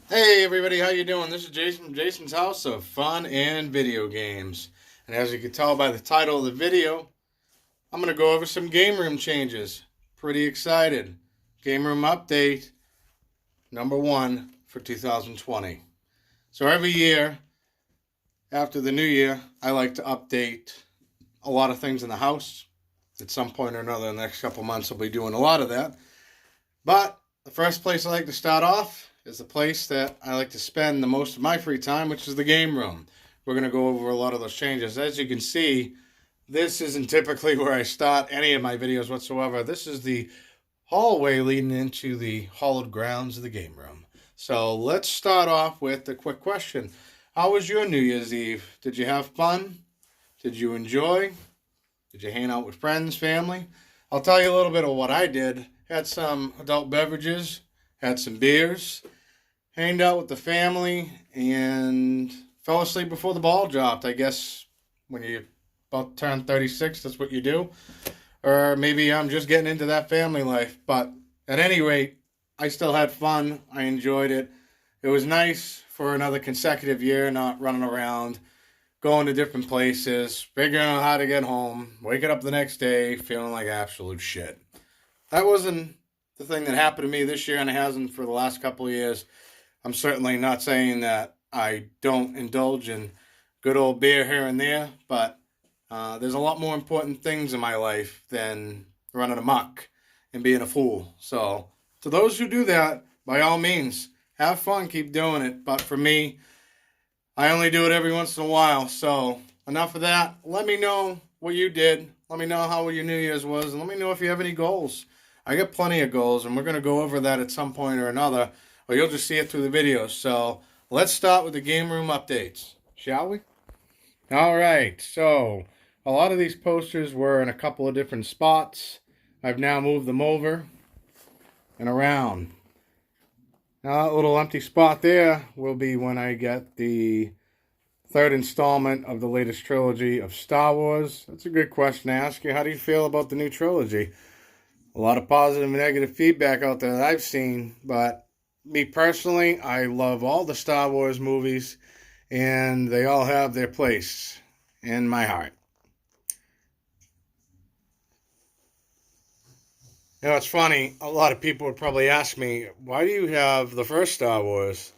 Hey everybody, how you doing? This is Jason from Jason's House of Fun and Video Games. And as you can tell by the title of the video, I'm going to go over some game room changes. Pretty excited. Game room update number 1 for 2020. So every year after the new year, I like to update a lot of things in the house. At some point or another in the next couple months, I'll be doing a lot of that. But the first place I like to start off is the place that I like to spend the most of my free time, which is the game room. We're going to go over a lot of those changes. As you can see, this isn't typically where I start any of my videos whatsoever. This is the hallway leading into the hallowed grounds of the game room. So let's start off with a quick question. How was your New Year's Eve? Did you have fun? Did you enjoy? Did you hang out with friends, family? I'll tell you a little bit of what I did. Had some adult beverages, had some beers, hanged out with the family, and fell asleep before the ball dropped. I guess when you about turn 36, that's what you do. Or maybe I'm just getting into that family life. But at any rate, I still had fun. I enjoyed it. It was nice for another consecutive year, not running around, going to different places, figuring out how to get home, waking up the next day, feeling like absolute shit. That wasn't the thing that happened to me this year, and it hasn't for the last couple of years. I'm certainly not saying that I don't indulge in good old beer here and there, but there's a lot more important things in my life than running amok and being a fool. So, to those who do that, by all means, have fun, keep doing it. But for me, I only do it every once in a while. So, enough of that. Let me know what you did. Let me know how your New Year's was, and let me know if you have any goals. I got plenty of goals, and we're going to go over that at some point or another, or you'll just see it through the videos. So, let's start with the game room updates, shall we? All right. So, a lot of these posters were in a couple of different spots. I've now moved them over and around. Now, that little empty spot there will be when I get the third installment of the latest trilogy of Star Wars. That's a good question to ask you. How do you feel about the new trilogy? A lot of positive and negative feedback out there that I've seen, but me personally, I love all the Star Wars movies, and they all have their place in my heart. You know, it's funny, a lot of people would probably ask me, why do you have the first Star Wars,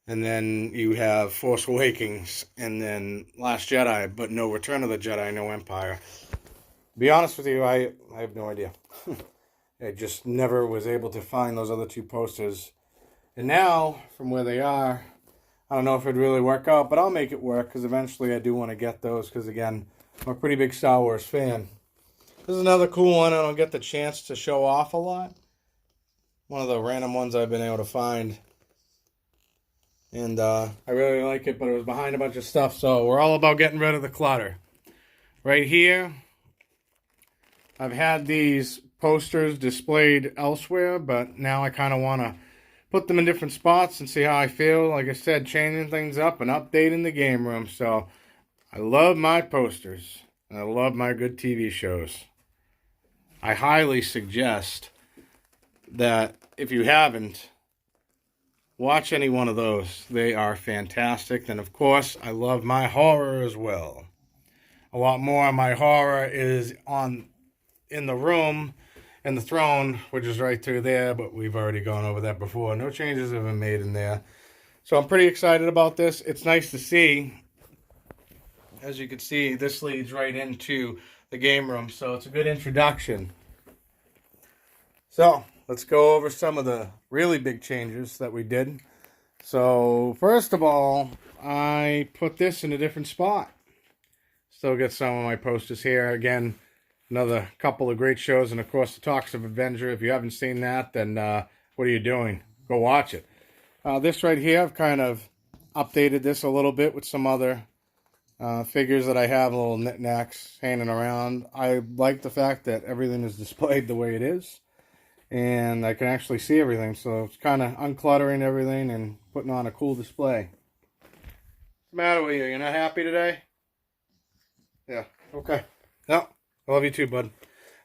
and then you have Force Awakens, and then Last Jedi, but no Return of the Jedi, no Empire? To be honest with you, I have no idea. I just never was able to find those other two posters. And now, from where they are, I don't know if it'd really work out, but I'll make it work because eventually I do want to get those because, again, I'm a pretty big Star Wars fan. This is another cool one I don't get the chance to show off a lot. One of the random ones I've been able to find. And I really like it, but it was behind a bunch of stuff, so we're all about getting rid of the clutter. Right here, I've had these posters displayed elsewhere, but now I kind of want to put them in different spots and see how I feel. Like I said, changing things up and updating the game room. So I love my posters, and I love my good TV shows. I highly suggest that if you haven't, watch any one of those. They are fantastic. And of course, I love my horror as well. A lot more of my horror is on in the room and the throne, which is right through there, but we've already gone over that before. No changes have been made in there. So I'm pretty excited about this. It's nice to see. As you can see, this leads right into the game room, so it's a good introduction. So let's go over some of the really big changes that we did. So first of all, I put this in a different spot. Still get some of my posters here. Again, another couple of great shows, and of course the Talks of Avenger. If you haven't seen that, then what are you doing? Go watch it. This right here, I've kind of updated this a little bit with some other figures that I have, little knickknacks hanging around. I like the fact that everything is displayed the way it is, and I can actually see everything, so it's kind of uncluttering everything and putting on a cool display. What's the matter with you? You're not happy today? Yeah, okay. No, I love you too, bud.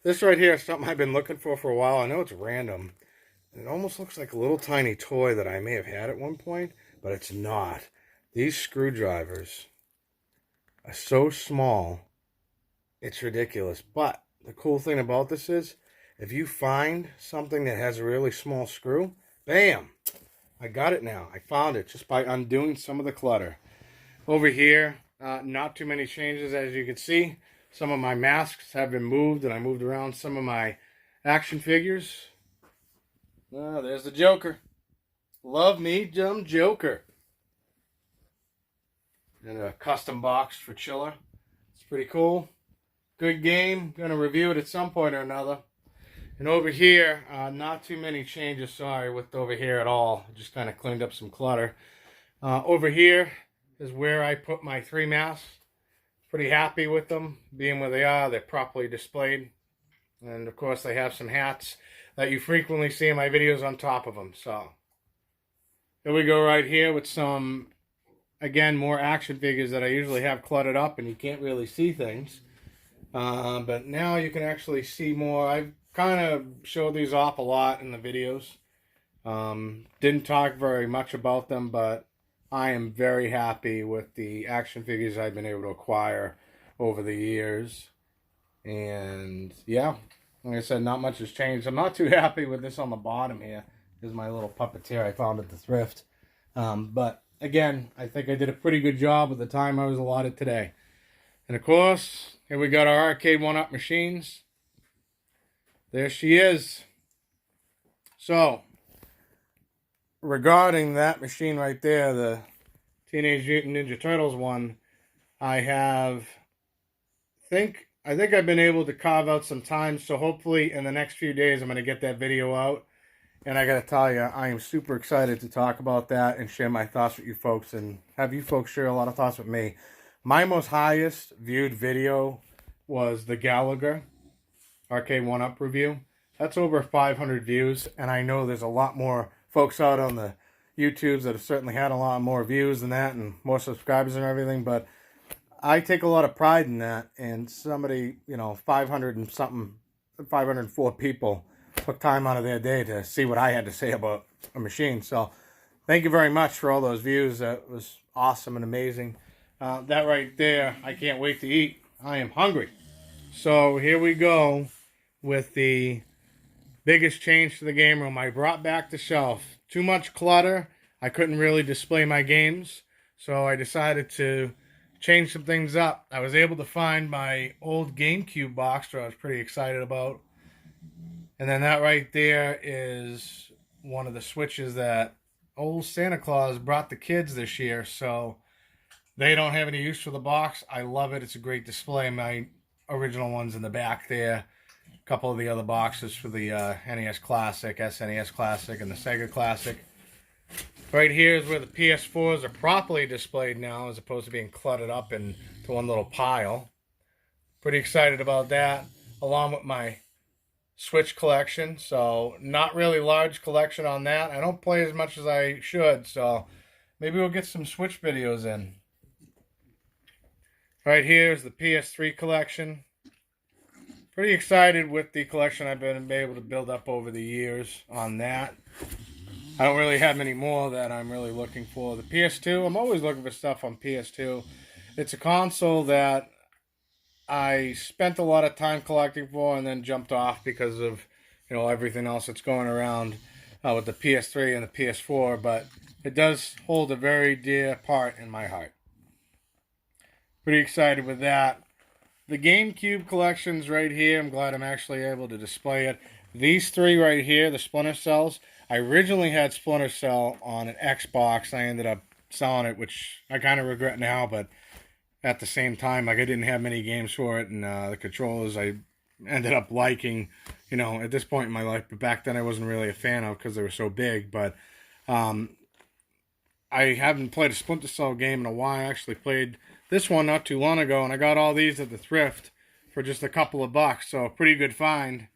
This right here is something I've been looking for a while. I know it's random. It almost looks like a little tiny toy that I may have had at one point, but it's not. These screwdrivers are so small, it's ridiculous. But the cool thing about this is, if you find something that has a really small screw, bam! I got it now. I found it just by undoing some of the clutter. Over here, not too many changes, as you can see. Some of my masks have been moved, and I moved around some of my action figures. There's the Joker. Love me some Joker. And a custom box for Chiller. It's pretty cool. Good game. Gonna review it at some point or another. And over here, not too many changes, sorry, with over here at all. Just kind of cleaned up some clutter. Over here is where I put my 3 masks. Pretty happy with them, being where they are. They're properly displayed. And of course, they have some hats that you frequently see in my videos on top of them. So, here we go right here with some, again, more action figures that I usually have cluttered up and you can't really see things. But now you can actually see more. I've kind of showed these off a lot in the videos. Didn't talk very much about them, but I am very happy with the action figures I've been able to acquire over the years. And yeah, like I said, not much has changed. I'm not too happy with this on the bottom here. Here's my little puppeteer I found at the thrift. But again, I think I did a pretty good job with the time I was allotted today. And of course, here we got our arcade 1-up machines. There she is. So, regarding that machine right there, the Teenage Mutant Ninja Turtles one, I think I've been able to carve out some time, so hopefully in the next few days I'm going to get that video out. And I got to tell you, I am super excited to talk about that and share my thoughts with you folks, and have you folks share a lot of thoughts with me. My most highest viewed video was the Gallagher Arcade 1-up review. That's over 500 views, and I know there's a lot more folks out on the YouTubes that have certainly had a lot more views than that and more subscribers and everything, but I take a lot of pride in that, and somebody, 500 and something, 504 people took time out of their day to see what I had to say about a machine. So thank you very much for all those views. That was awesome and amazing. That right there, I can't wait to eat. I am hungry. So here we go with the biggest change to the game room. I brought back the shelf. Too much clutter. I couldn't really display my games, so I decided to change some things up. I was able to find my old GameCube box, which I was pretty excited about. And then that right there is one of the Switches that old Santa Claus brought the kids this year, so they don't have any use for the box. I love it. It's a great display. My original one's in the back there. A couple of the other boxes for the NES Classic, SNES Classic, and the Sega Classic. Right here is where the PS4s are properly displayed now, as opposed to being cluttered up into one little pile. Pretty excited about that, along with my Switch collection. So not really large collection on that. I don't play as much as I should, so maybe we'll get some Switch videos in. Right here is the PS3 collection. Pretty excited with the collection I've been able to build up over the years on that. I don't really have many more that I'm really looking for. The PS2, I'm always looking for stuff on PS2. It's a console that I spent a lot of time collecting for and then jumped off because of, everything else that's going around with the PS3 and the PS4, but it does hold a very dear part in my heart. Pretty excited with that. The GameCube collection's right here. I'm glad I'm actually able to display it. These 3 right here, the Splinter Cells, I originally had Splinter Cell on an Xbox. I ended up selling it, which I kind of regret now, but at the same time, I didn't have many games for it, and the controllers I ended up liking, at this point in my life, but back then I wasn't really a fan of because they were so big. But I haven't played a Splinter Cell game in a while. I actually played this one not too long ago, and I got all these at the thrift for just a couple of bucks, so a pretty good find.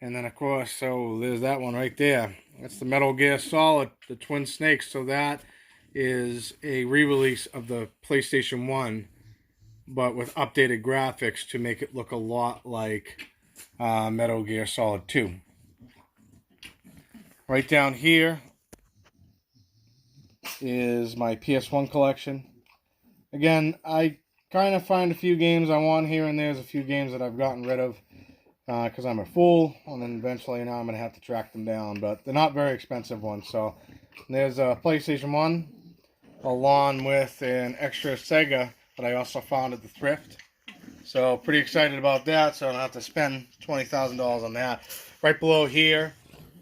And then, of course, so there's that one right there. That's the Metal Gear Solid, the Twin Snakes. So that is a re-release of the PlayStation 1, but with updated graphics to make it look a lot like Metal Gear Solid 2. Right down here is my PS1 collection. Again, I kind of find a few games I want here and there's a few games that I've gotten rid of because I'm a fool, and then eventually now I'm going to have to track them down, but they're not very expensive ones. So there's a PlayStation 1 along with an extra Sega that I also found at the thrift. So pretty excited about that, so I don't have to spend $20,000 on that. Right below here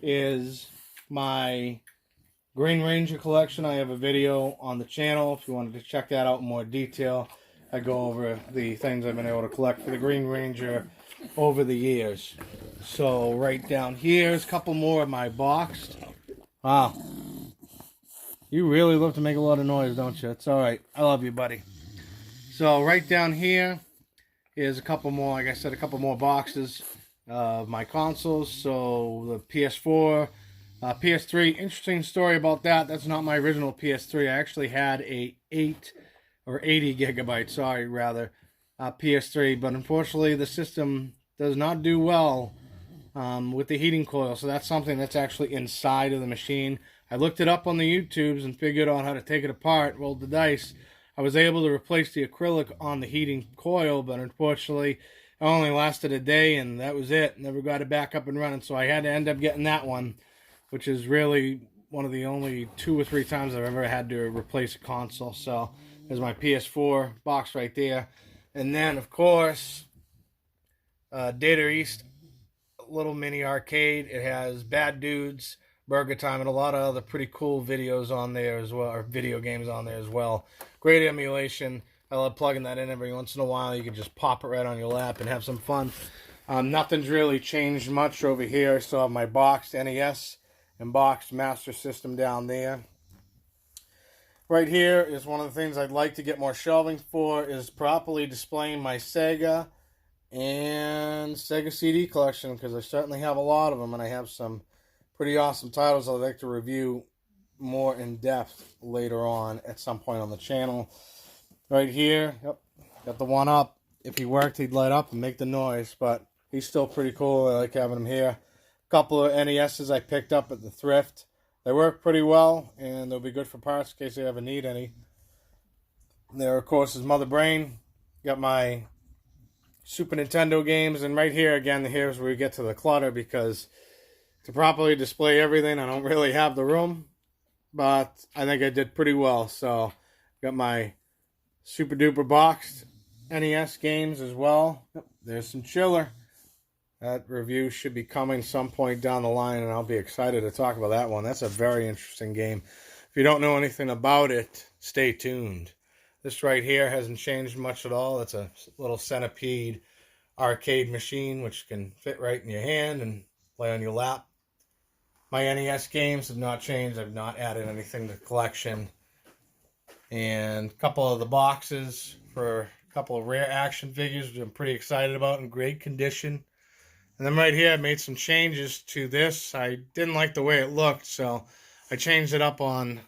is my Green Ranger collection. I have a video on the channel if you wanted to check that out in more detail. I go over the things I've been able to collect for the Green Ranger over the years. So right down here is a couple more of my boxed. Wow. You really love to make a lot of noise, don't you? It's alright. I love you, buddy. So right down here is a couple more, like I said, a couple more boxes of my consoles. So the PS4, PS3, interesting story about that. That's not my original PS3. I actually had a 80 gigabyte, PS3, but unfortunately the system does not do well with the heating coil. So that's something that's actually inside of the machine. I looked it up on the YouTubes and figured out how to take it apart, rolled the dice. I was able to replace the acrylic on the heating coil, but unfortunately it only lasted a day and that was it. Never got it back up and running, so I had to end up getting that one, which is really one of the only 2 or 3 times I've ever had to replace a console. So there's my PS4 box right there. And then, of course, Data East, little mini arcade. It has Bad Dudes, Burger Time, and a lot of other pretty cool videos on there as well, or video games on there as well. Great emulation. I love plugging that in every once in a while. You can just pop it right on your lap and have some fun. Nothing's really changed much over here. I still have my boxed NES and boxed Master System down there. Right here is one of the things I'd like to get more shelving for, is properly displaying my Sega and Sega CD collection, because I certainly have a lot of them, and I have some pretty awesome titles I'd like to review more in depth later on at some point on the channel. Right here, yep, got the one up. If he worked, he'd light up and make the noise, but he's still pretty cool. I like having him here. A couple of NESs I picked up at the thrift. They work pretty well, and they'll be good for parts in case you ever need any. There, of course, is Mother Brain. Got my Super Nintendo games, and right here, again, here's where we get to the clutter, because to properly display everything, I don't really have the room, but I think I did pretty well. So, got my super duper boxed NES games as well. There's some Chiller. That review should be coming some point down the line, and I'll be excited to talk about that one. That's a very interesting game. If you don't know anything about it, stay tuned. This right here hasn't changed much at all. It's a little Centipede arcade machine, which can fit right in your hand and play on your lap. My NES games have not changed. I've not added anything to the collection. And a couple of the boxes for a couple of rare action figures, which I'm pretty excited about, in great condition. And then right here, I made some changes to this. I didn't like the way it looked, so I changed it up on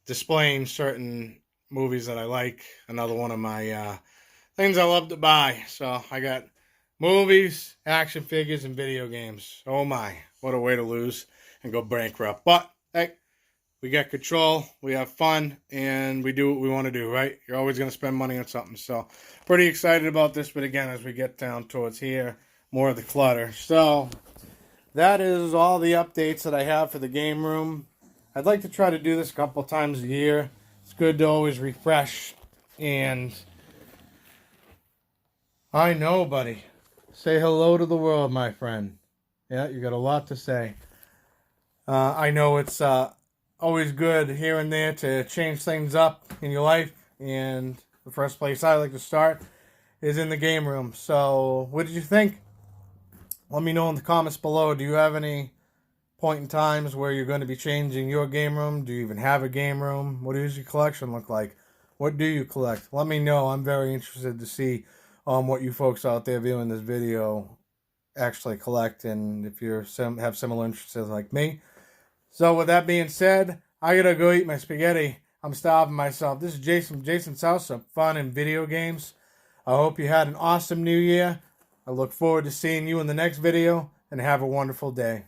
displaying certain movies that I like. Another one of my things I love to buy. So I got movies, action figures, and video games. Oh my, what a way to lose and go bankrupt. But, hey, we got control, we have fun, and we do what we want to do, right? You're always going to spend money on something. So, pretty excited about this, but again, as we get down towards here, more of the clutter. So, that is all the updates that I have for the game room. I'd like to try to do this a couple times a year. It's good to always refresh. And I know, buddy. Say hello to the world, my friend. Yeah, you got a lot to say. I know it's always good here and there to change things up in your life. And the first place I like to start is in the game room. So, what did you think? Let me know in the comments below. Do you have any point in times where you're going to be changing your game room? Do you even have a game room? What does your collection look like? What do you collect? Let me know. I'm very interested to see what you folks out there viewing this video actually collect, and if you have similar interests like me. So with that being said, I gotta go eat my spaghetti. I'm starving myself. This is Jason from Jason's House of Fun and Video Games. I hope you had an awesome new year. I look forward to seeing you in the next video, and have a wonderful day.